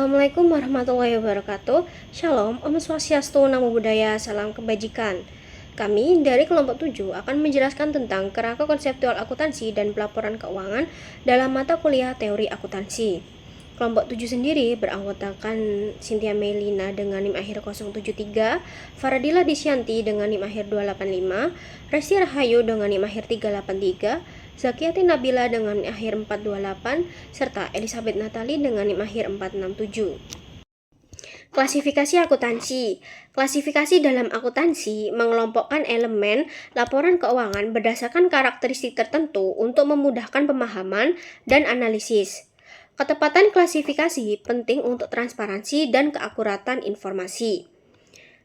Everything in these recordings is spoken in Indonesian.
Assalamualaikum warahmatullahi wabarakatuh. Shalom, Om Swastiastu, Namo Buddhaya, salam kebajikan. Kami dari kelompok 7 akan menjelaskan tentang kerangka konseptual akuntansi dan pelaporan keuangan dalam mata kuliah teori akuntansi. Kelompok 7 sendiri beranggotakan Cynthia Melina dengan NIM akhir 073, Faradila Disyanti dengan NIM akhir 285, Resti Rahayu dengan NIM akhir 383, Zakiati Nabila dengan NIM akhir 428, serta Elizabeth Natali dengan NIM akhir 467. Klasifikasi akuntansi. Klasifikasi dalam akuntansi mengelompokkan elemen laporan keuangan berdasarkan karakteristik tertentu untuk memudahkan pemahaman dan analisis. Ketepatan klasifikasi penting untuk transparansi dan keakuratan informasi.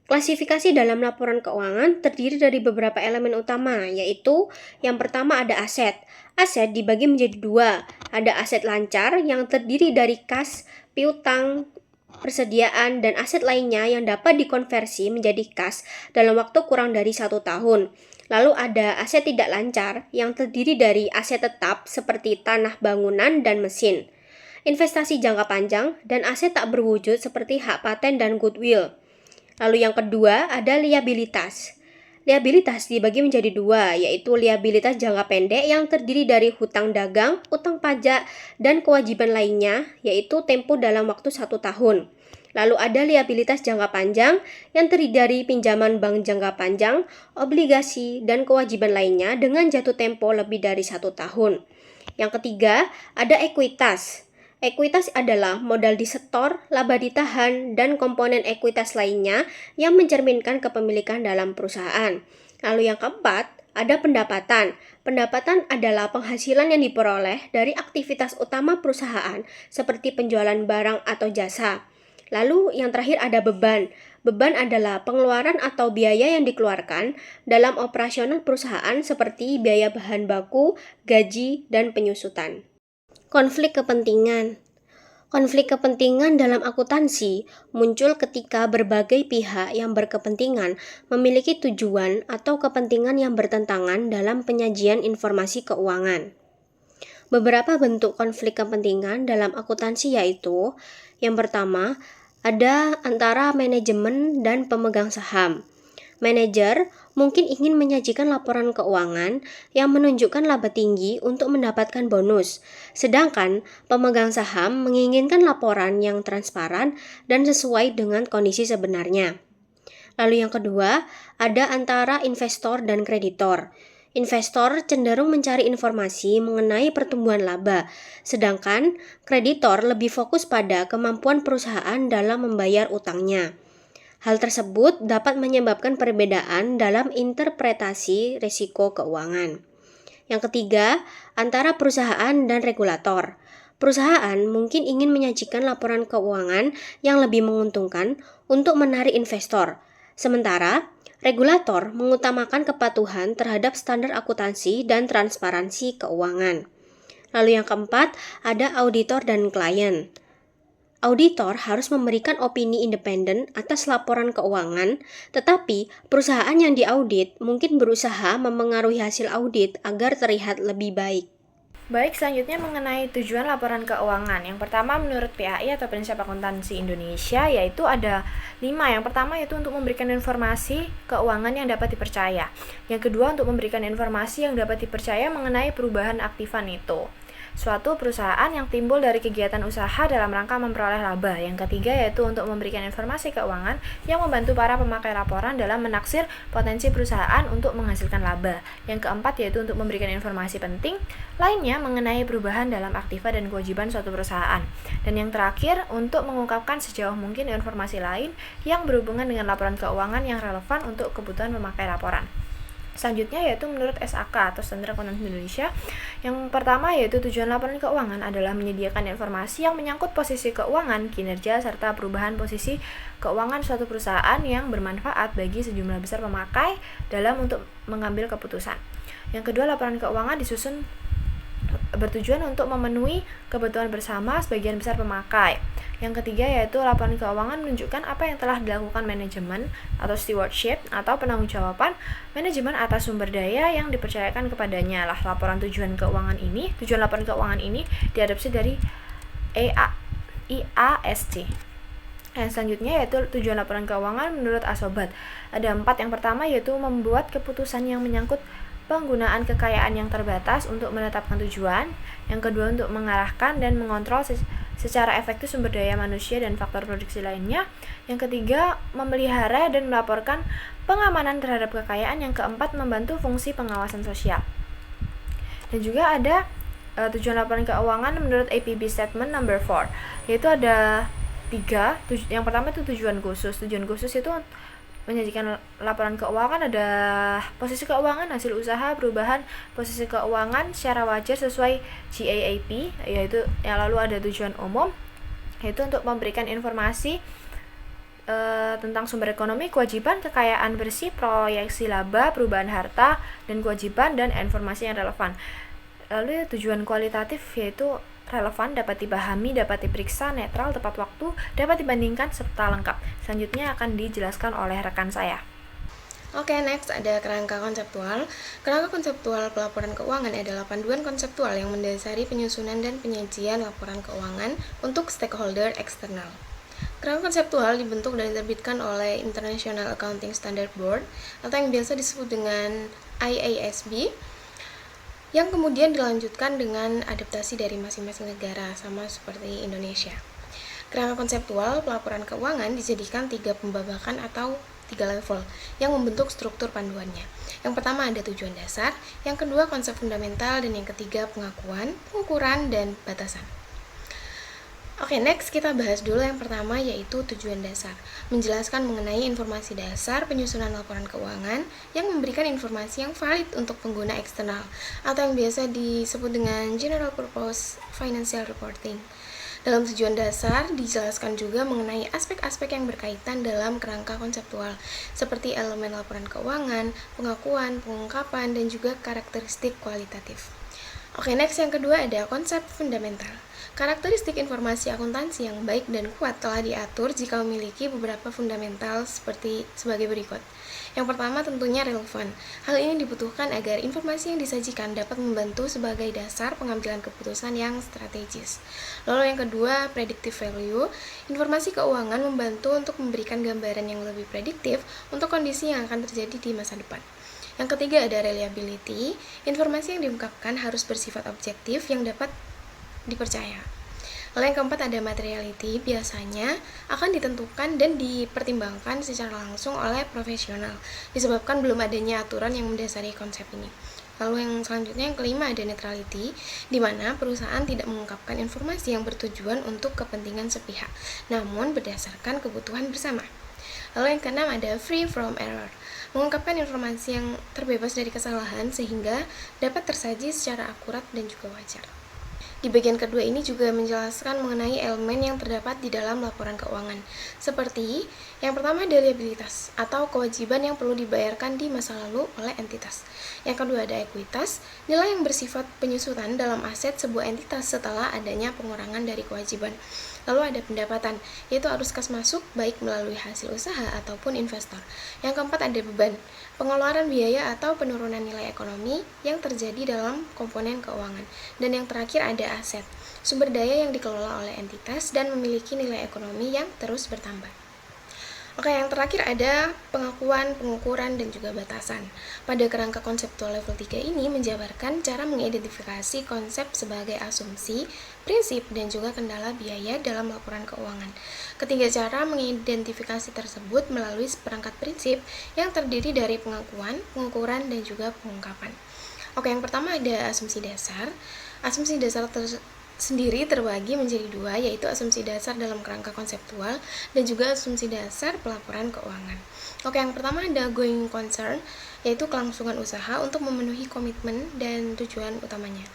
Klasifikasi dalam laporan keuangan terdiri dari beberapa elemen utama, yaitu yang pertama ada aset. Aset dibagi menjadi dua. Ada aset lancar yang terdiri dari kas, piutang, persediaan, dan aset lainnya yang dapat dikonversi menjadi kas dalam waktu kurang dari 1 tahun. Lalu ada aset tidak lancar yang terdiri dari aset tetap seperti tanah bangunan dan mesin, investasi jangka panjang, dan aset tak berwujud seperti hak paten dan goodwill. Lalu yang kedua ada liabilitas. Liabilitas dibagi menjadi dua, yaitu liabilitas jangka pendek yang terdiri dari hutang dagang, utang pajak, dan kewajiban lainnya, yaitu tempo dalam waktu 1 tahun. Lalu ada liabilitas jangka panjang yang terdiri dari pinjaman bank jangka panjang, obligasi, dan kewajiban lainnya dengan jatuh tempo lebih dari 1 tahun. Yang ketiga ada ekuitas. Ekuitas adalah modal disetor, laba ditahan, dan komponen ekuitas lainnya yang mencerminkan kepemilikan dalam perusahaan. Lalu yang keempat, ada pendapatan. Pendapatan adalah penghasilan yang diperoleh dari aktivitas utama perusahaan seperti penjualan barang atau jasa. Lalu yang terakhir ada beban. Beban adalah pengeluaran atau biaya yang dikeluarkan dalam operasional perusahaan seperti biaya bahan baku, gaji, dan penyusutan. Konflik kepentingan. Konflik kepentingan dalam akuntansi muncul ketika berbagai pihak yang berkepentingan memiliki tujuan atau kepentingan yang bertentangan dalam penyajian informasi keuangan. Beberapa bentuk konflik kepentingan dalam akuntansi yaitu: yang pertama, ada antara manajemen dan pemegang saham. Manajer mungkin ingin menyajikan laporan keuangan yang menunjukkan laba tinggi untuk mendapatkan bonus, sedangkan pemegang saham menginginkan laporan yang transparan dan sesuai dengan kondisi sebenarnya. Lalu yang kedua, ada antara investor dan kreditor. Investor cenderung mencari informasi mengenai pertumbuhan laba, sedangkan kreditor lebih fokus pada kemampuan perusahaan dalam membayar utangnya. Hal tersebut dapat menyebabkan perbedaan dalam interpretasi risiko keuangan. Yang ketiga, antara perusahaan dan regulator. Perusahaan mungkin ingin menyajikan laporan keuangan yang lebih menguntungkan untuk menarik investor. Sementara, regulator mengutamakan kepatuhan terhadap standar akuntansi dan transparansi keuangan. Lalu yang keempat, ada auditor dan klien. Auditor harus memberikan opini independen atas laporan keuangan, tetapi perusahaan yang diaudit mungkin berusaha memengaruhi hasil audit agar terlihat lebih baik. Baik, selanjutnya mengenai tujuan laporan keuangan. Yang pertama menurut PAI atau Prinsip Akuntansi Indonesia yaitu ada 5. Yang pertama yaitu untuk memberikan informasi keuangan yang dapat dipercaya. Yang kedua untuk memberikan informasi yang dapat dipercaya mengenai perubahan aktifan itu. Suatu perusahaan yang timbul dari kegiatan usaha dalam rangka memperoleh laba. Yang ketiga yaitu untuk memberikan informasi keuangan yang membantu para pemakai laporan dalam menaksir potensi perusahaan untuk menghasilkan laba. Yang keempat yaitu untuk memberikan informasi penting lainnya mengenai perubahan dalam aktiva dan kewajiban suatu perusahaan. Dan yang terakhir untuk mengungkapkan sejauh mungkin informasi lain yang berhubungan dengan laporan keuangan yang relevan untuk kebutuhan pemakai laporan. Selanjutnya yaitu menurut SAK atau Standar Akuntansi Indonesia. Yang pertama yaitu tujuan laporan keuangan adalah menyediakan informasi yang menyangkut posisi keuangan, kinerja, serta perubahan posisi keuangan suatu perusahaan yang bermanfaat bagi sejumlah besar pemakai dalam untuk mengambil keputusan. Yang kedua, laporan keuangan disusun bertujuan untuk memenuhi kebutuhan bersama sebagian besar pemakai. Yang ketiga yaitu laporan keuangan menunjukkan apa yang telah dilakukan manajemen atau stewardship atau penanggung-jawaban manajemen atas sumber daya yang dipercayakan kepadanya. Tujuan laporan keuangan ini diadopsi dari IASC. Yang selanjutnya yaitu tujuan laporan keuangan menurut Asobat. Ada 4. Yang pertama yaitu membuat keputusan yang menyangkut penggunaan kekayaan yang terbatas untuk menetapkan tujuan. Yang kedua, untuk mengarahkan dan mengontrol secara efektif sumber daya manusia dan faktor produksi lainnya. Yang ketiga, memelihara dan melaporkan pengamanan terhadap kekayaan. Yang keempat, membantu fungsi pengawasan sosial. Dan juga ada tujuan laporan keuangan menurut APB Statement Number 4, yaitu ada 3. Yang pertama itu tujuan khusus. Tujuan khusus itu menyajikan laporan keuangan, ada posisi keuangan, hasil usaha, perubahan posisi keuangan secara wajar sesuai GAAP, yaitu yang lalu ada tujuan umum, yaitu untuk memberikan informasi tentang sumber ekonomi, kewajiban, kekayaan bersih, proyeksi laba, perubahan harta, dan kewajiban, dan informasi yang relevan. Lalu tujuan kualitatif yaitu relevan, dapat dipahami, dapat diperiksa, netral, tepat waktu, dapat dibandingkan, serta lengkap. Selanjutnya akan dijelaskan oleh rekan saya. Oke, next ada kerangka konseptual. Kerangka konseptual pelaporan keuangan adalah panduan konseptual yang mendasari penyusunan dan penyajian laporan keuangan untuk stakeholder eksternal. Kerangka konseptual dibentuk dan diterbitkan oleh International Accounting Standard Board atau yang biasa disebut dengan IASB, yang kemudian dilanjutkan dengan adaptasi dari masing-masing negara, sama seperti Indonesia. Kerangka konseptual pelaporan keuangan dijadikan 3 pembabakan atau 3 level yang membentuk struktur panduannya. Yang pertama ada tujuan dasar, yang kedua konsep fundamental, dan yang ketiga pengakuan, pengukuran, dan batasan. Oke, next kita bahas dulu yang pertama, yaitu tujuan dasar. Menjelaskan mengenai informasi dasar penyusunan laporan keuangan yang memberikan informasi yang valid untuk pengguna eksternal atau yang biasa disebut dengan General Purpose Financial Reporting. Dalam tujuan dasar dijelaskan juga mengenai aspek-aspek yang berkaitan dalam kerangka konseptual, seperti elemen laporan keuangan, pengakuan, pengungkapan, dan juga karakteristik kualitatif. Oke, next yang kedua ada konsep fundamental. Karakteristik informasi akuntansi yang baik dan kuat telah diatur jika memiliki beberapa fundamental sebagai berikut. Yang pertama tentunya relevan. Hal ini dibutuhkan agar informasi yang disajikan dapat membantu sebagai dasar pengambilan keputusan yang strategis. Lalu yang kedua, predictive value. Informasi keuangan membantu untuk memberikan gambaran yang lebih prediktif untuk kondisi yang akan terjadi di masa depan. Yang ketiga ada reliability. Informasi yang diungkapkan harus bersifat objektif yang dapat dipercaya. Lalu yang keempat ada materiality, biasanya akan ditentukan dan dipertimbangkan secara langsung oleh profesional disebabkan belum adanya aturan yang mendasari konsep ini. Lalu yang selanjutnya yang kelima ada neutrality, di mana perusahaan tidak mengungkapkan informasi yang bertujuan untuk kepentingan sepihak, namun berdasarkan kebutuhan bersama. Lalu yang keenam ada free from error, mengungkapkan informasi yang terbebas dari kesalahan sehingga dapat tersaji secara akurat dan juga wajar. Di bagian kedua ini juga menjelaskan mengenai elemen yang terdapat di dalam laporan keuangan, seperti yang pertama ada liabilitas atau kewajiban yang perlu dibayarkan di masa lalu oleh entitas. Yang kedua ada ekuitas, nilai yang bersifat penyusutan dalam aset sebuah entitas setelah adanya pengurangan dari kewajiban. Lalu ada pendapatan, yaitu arus kas masuk baik melalui hasil usaha ataupun investor. Yang keempat ada beban, pengeluaran biaya atau penurunan nilai ekonomi yang terjadi dalam komponen keuangan. Dan yang terakhir ada aset, sumber daya yang dikelola oleh entitas dan memiliki nilai ekonomi yang terus bertambah. Oke, yang terakhir ada pengakuan, pengukuran, dan juga batasan. Pada kerangka konseptual level 3 ini menjabarkan cara mengidentifikasi konsep sebagai asumsi, prinsip, dan juga kendala biaya dalam laporan keuangan. Ketiga cara mengidentifikasi tersebut melalui seperangkat prinsip yang terdiri dari pengakuan, pengukuran, dan juga pengungkapan. Oke, yang pertama ada asumsi dasar. Asumsi dasar sendiri terbagi menjadi 2, yaitu asumsi dasar dalam kerangka konseptual dan juga asumsi dasar pelaporan keuangan. Oke, yang pertama ada going concern, yaitu kelangsungan usaha untuk memenuhi komitmen dan tujuan utamanya.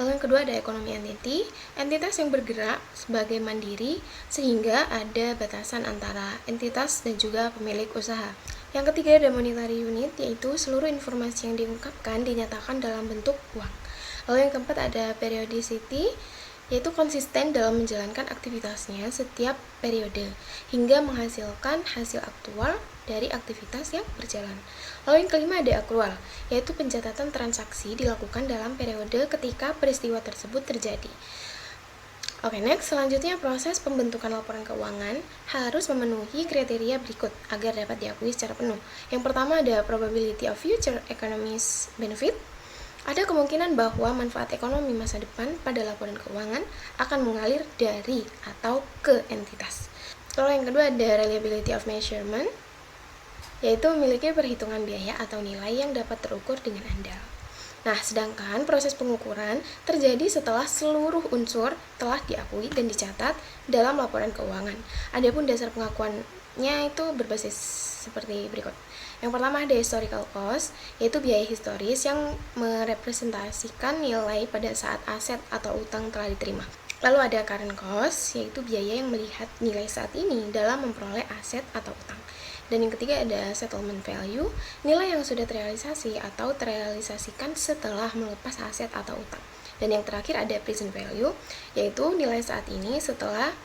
Lalu yang kedua ada ekonomi entity, entitas yang bergerak sebagai mandiri sehingga ada batasan antara entitas dan juga pemilik usaha. Yang ketiga ada monetary unit, yaitu seluruh informasi yang diungkapkan dinyatakan dalam bentuk uang. Lalu yang keempat ada periodicity, yaitu konsisten dalam menjalankan aktivitasnya setiap periode hingga menghasilkan hasil aktual dari aktivitas yang berjalan. Lalu yang kelima ada accrual, yaitu pencatatan transaksi dilakukan dalam periode ketika peristiwa tersebut terjadi. Oke, next, selanjutnya proses pembentukan laporan keuangan harus memenuhi kriteria berikut agar dapat diakui secara penuh. Yang pertama ada probability of future economic benefit. Ada kemungkinan bahwa manfaat ekonomi masa depan pada laporan keuangan akan mengalir dari atau ke entitas. Lalu yang kedua ada reliability of measurement, yaitu memiliki perhitungan biaya atau nilai yang dapat terukur dengan andal. Nah, sedangkan proses pengukuran terjadi setelah seluruh unsur telah diakui dan dicatat dalam laporan keuangan. Adapun dasar pengakuannya itu berbasis seperti berikut. Yang pertama ada historical cost, yaitu biaya historis yang merepresentasikan nilai pada saat aset atau utang telah diterima. Lalu ada current cost, yaitu biaya yang melihat nilai saat ini dalam memperoleh aset atau utang. Dan yang ketiga ada settlement value, nilai yang sudah terrealisasi atau terrealisasikan setelah melepas aset atau utang. Dan yang terakhir ada present value, yaitu nilai saat ini setelah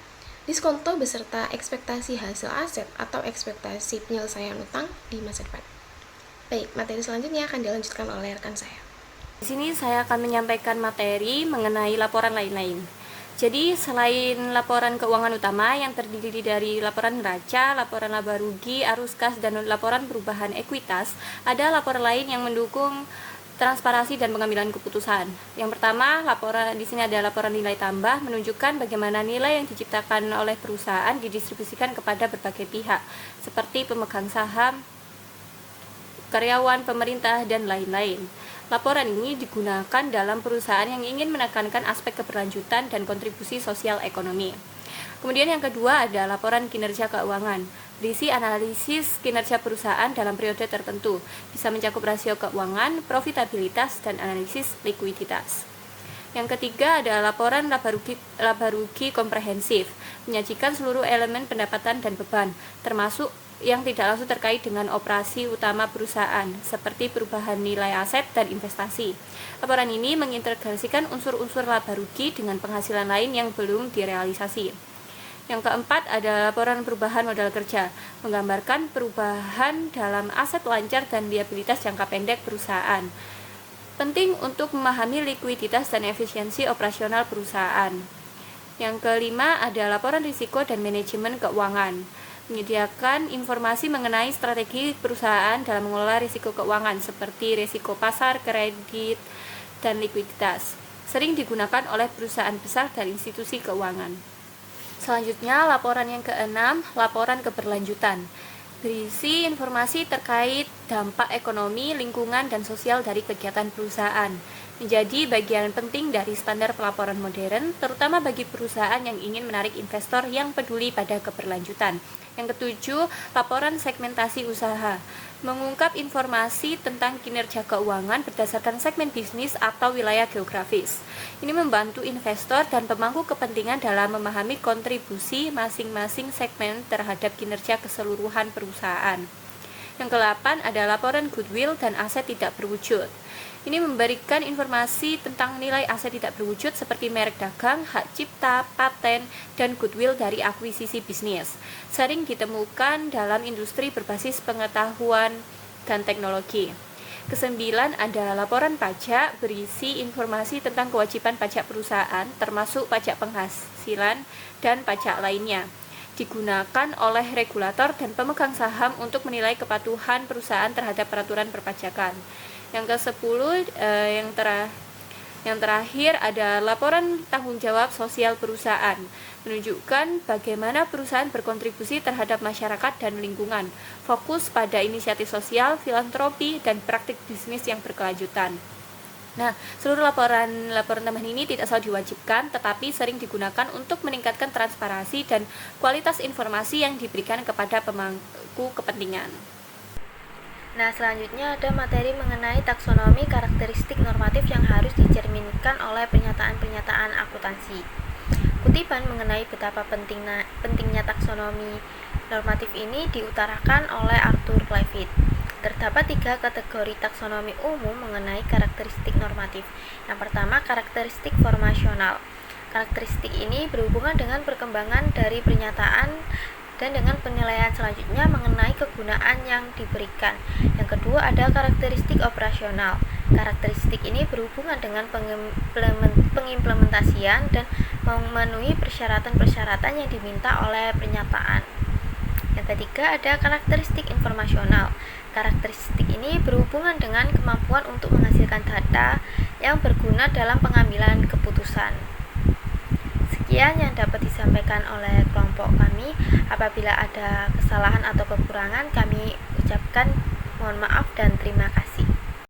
diskonto beserta ekspektasi hasil aset atau ekspektasi penyelesaian utang di masa depan. Baik, materi selanjutnya akan dilanjutkan oleh rekan saya. Di sini saya akan menyampaikan materi mengenai laporan lain-lain. Jadi selain laporan keuangan utama yang terdiri dari laporan neraca, laporan laba rugi, arus kas, dan laporan perubahan ekuitas, ada laporan lain yang mendukung transparansi dan pengambilan keputusan. Yang pertama, laporan di sini ada laporan nilai tambah menunjukkan bagaimana nilai yang diciptakan oleh perusahaan didistribusikan kepada berbagai pihak, seperti pemegang saham, karyawan, pemerintah, dan lain-lain. Laporan ini digunakan dalam perusahaan yang ingin menekankan aspek keberlanjutan dan kontribusi sosial ekonomi. Kemudian yang kedua ada laporan kinerja keuangan, berisi analisis kinerja perusahaan dalam periode tertentu, bisa mencakup rasio keuangan, profitabilitas, dan analisis likuiditas. Yang ketiga ada laporan laba rugi komprehensif, menyajikan seluruh elemen pendapatan dan beban, termasuk yang tidak langsung terkait dengan operasi utama perusahaan, seperti perubahan nilai aset dan investasi. Laporan ini mengintegrasikan unsur-unsur laba rugi dengan penghasilan lain yang belum direalisasi. Yang keempat ada laporan perubahan modal kerja, menggambarkan perubahan dalam aset lancar dan liabilitas jangka pendek perusahaan. Penting untuk memahami likuiditas dan efisiensi operasional perusahaan. Yang kelima ada laporan risiko dan manajemen keuangan, menyediakan informasi mengenai strategi perusahaan dalam mengelola risiko keuangan seperti risiko pasar, kredit, dan likuiditas. Sering digunakan oleh perusahaan besar dan institusi keuangan. Selanjutnya, laporan yang keenam, laporan keberlanjutan. Berisi informasi terkait dampak ekonomi, lingkungan, dan sosial dari kegiatan perusahaan. Menjadi bagian penting dari standar pelaporan modern, terutama bagi perusahaan yang ingin menarik investor yang peduli pada keberlanjutan. Yang ketujuh, laporan segmentasi usaha, mengungkap informasi tentang kinerja keuangan berdasarkan segmen bisnis atau wilayah geografis. Ini membantu investor dan pemangku kepentingan dalam memahami kontribusi masing-masing segmen terhadap kinerja keseluruhan perusahaan. Yang ke-8 ada laporan goodwill dan aset tidak berwujud. Ini memberikan informasi tentang nilai aset tidak berwujud seperti merek dagang, hak cipta, paten, dan goodwill dari akuisisi bisnis. Sering ditemukan dalam industri berbasis pengetahuan dan teknologi. Kesembilan ada laporan pajak, berisi informasi tentang kewajiban pajak perusahaan, termasuk pajak penghasilan dan pajak lainnya. Digunakan oleh regulator dan pemegang saham untuk menilai kepatuhan perusahaan terhadap peraturan perpajakan. Yang ke-10 yang terakhir ada laporan tanggung jawab sosial perusahaan, menunjukkan bagaimana perusahaan berkontribusi terhadap masyarakat dan lingkungan, fokus pada inisiatif sosial, filantropi, dan praktik bisnis yang berkelanjutan. Nah, seluruh laporan tambahan ini tidak selalu diwajibkan, tetapi sering digunakan untuk meningkatkan transparansi dan kualitas informasi yang diberikan kepada pemangku kepentingan. Nah, selanjutnya ada materi mengenai taksonomi karakteristik normatif yang harus dicerminkan oleh pernyataan-pernyataan akuntansi. Kutipan mengenai betapa pentingnya taksonomi normatif ini diutarakan oleh Arthur Levitt. Terdapat 3 kategori taksonomi umum mengenai karakteristik normatif. Yang pertama, karakteristik formasional. Karakteristik ini berhubungan dengan perkembangan dari pernyataan dan dengan penilaian selanjutnya mengenai kegunaan yang diberikan. Yang kedua ada karakteristik operasional. Karakteristik ini berhubungan dengan pengimplementasian dan memenuhi persyaratan-persyaratan yang diminta oleh pernyataan. Yang ketiga ada karakteristik informasional. Karakteristik ini berhubungan dengan kemampuan untuk menghasilkan data yang berguna dalam pengambilan keputusan. Sekian yang dapat disampaikan oleh kelompok kami. Apabila ada kesalahan atau kekurangan, kami ucapkan mohon maaf dan terima kasih.